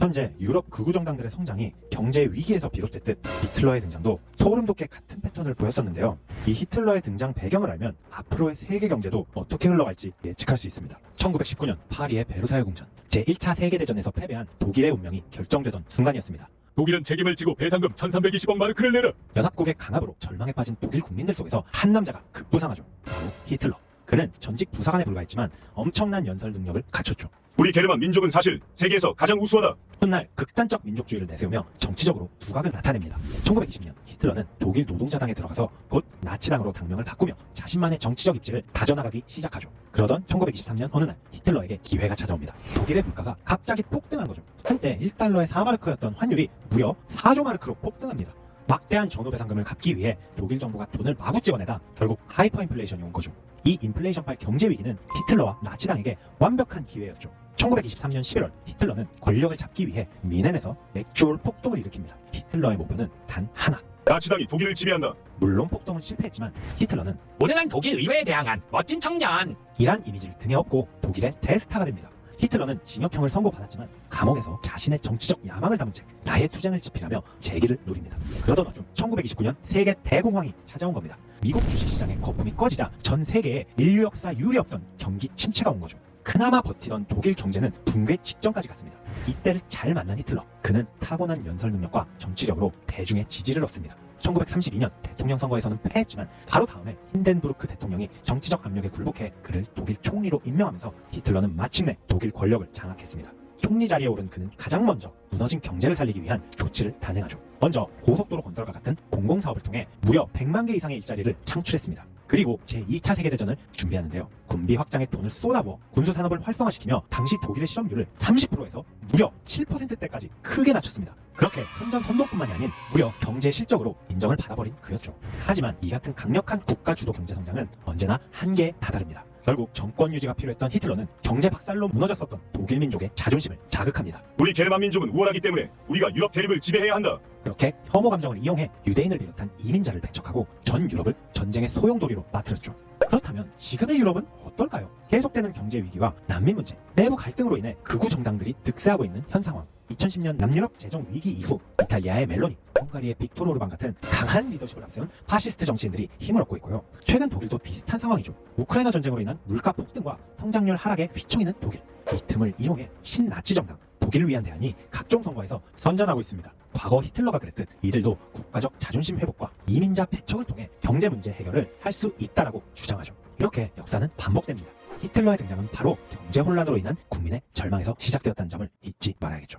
현재 유럽 극우 정당들의 성장이 경제 위기에서 비롯됐듯 히틀러의 등장도 소름 돋게 같은 패턴을 보였었는데요. 이 히틀러의 등장 배경을 알면 앞으로의 세계 경제도 어떻게 흘러갈지 예측할 수 있습니다. 1919년 파리의 베르사유 궁전, 제1차 세계대전에서 패배한 독일의 운명이 결정되던 순간이었습니다. 독일은 책임을 지고 배상금 1320억 마르크를 내라. 연합국의 강압으로 절망에 빠진 독일 국민들 속에서 한 남자가 급부상하죠. 바로 히틀러. 그는 전직 부사관에 불과했지만 엄청난 연설 능력을 갖췄죠. 우리 게르만 민족은 사실 세계에서 가장 우수하다. 훗날 극단적 민족주의를 내세우며 정치적으로 두각을 나타냅니다. 1920년 히틀러는 독일 노동자당에 들어가서 곧 나치당으로 당명을 바꾸며 자신만의 정치적 입지를 다져나가기 시작하죠. 그러던 1923년 어느 날 히틀러에게 기회가 찾아옵니다. 독일의 물가가 갑자기 폭등한 거죠. 한때 1달러에 4마르크였던 환율이 무려 4조 마르크로 폭등합니다. 막대한 전후배상금을 갚기 위해 독일 정부가 돈을 마구 찍어내다 결국 하이퍼 인플레이션이 온 거죠. 이 인플레이션발 경제 위기는 히틀러와 나치당에게 완벽한 기회였죠. 1923년 11월 히틀러는 권력을 잡기 위해 미넨에서 맥주올 폭동을 일으킵니다. 히틀러의 목표는 단 하나. 나치당이 독일을 지배한다. 물론 폭동은 실패했지만 히틀러는 무능한 독일 의회에 대항한 멋진 청년. 이란 이미지를 등에 업고 독일의 대스타가 됩니다. 히틀러는 징역형을 선고받았지만 감옥에서 자신의 정치적 야망을 담은 채 나의 투쟁을 지피라며 재기를 누립니다. 그러던 와중 1929년 세계 대공황이 찾아온 겁니다. 미국 주식시장의 거품이 꺼지자 전 세계에 인류 역사 유례 없던 경기 침체가 온 거죠. 그나마 버티던 독일 경제는 붕괴 직전까지 갔습니다. 이때를 잘 만난 히틀러, 그는 타고난 연설 능력과 정치력으로 대중의 지지를 얻습니다. 1932년 대통령 선거에서는 패했지만 바로 다음에 힌덴부르크 대통령이 정치적 압력에 굴복해 그를 독일 총리로 임명하면서 히틀러는 마침내 독일 권력을 장악했습니다. 총리 자리에 오른 그는 가장 먼저 무너진 경제를 살리기 위한 조치를 단행하죠. 먼저 고속도로 건설과 같은 공공사업을 통해 무려 100만 개 이상의 일자리를 창출했습니다. 그리고 제2차 세계대전을 준비하는데요. 군비 확장에 돈을 쏟아부어 군수산업을 활성화시키며 당시 독일의 실업률을 30%에서 무려 7%대까지 크게 낮췄습니다. 그렇게 선전선동뿐만이 아닌 무려 경제 실적으로 인정을 받아버린 그였죠. 하지만 이 같은 강력한 국가 주도 경제 성장은 언제나 한계에 다다릅니다. 결국 정권 유지가 필요했던 히틀러는 경제 박살로 무너졌었던 독일 민족의 자존심을 자극합니다. 우리 게르만 민족은 우월하기 때문에 우리가 유럽 대륙을 지배해야 한다. 그렇게 혐오 감정을 이용해 유대인을 비롯한 이민자를 배척하고 전 유럽을 전쟁의 소용돌이로 빠뜨렸죠. 그렇다면 지금의 유럽은 어떨까요? 계속되는 경제 위기와 난민 문제, 내부 갈등으로 인해 극우 정당들이 득세하고 있는 현 상황. 2010년 남유럽 재정 위기 이후 이탈리아의 멜로니, 헝가리의 빅토르 오르반 같은 강한 리더십을 앞세운 파시스트 정치인들이 힘을 얻고 있고요. 최근 독일도 비슷한 상황이죠. 우크라이나 전쟁으로 인한 물가 폭등과 성장률 하락에 휘청이는 독일. 이 틈을 이용해 친나치 정당, 독일을 위한 대안이 각종 선거에서 선전하고 있습니다. 과거 히틀러가 그랬듯 이들도 국가적 자존심 회복과 이민자 배척을 통해 경제 문제 해결을 할 수 있다라고 주장하죠. 이렇게 역사는 반복됩니다. 히틀러의 등장은 바로 경제 혼란으로 인한 국민의 절망에서 시작되었다는 점을 잊지 말아야겠죠.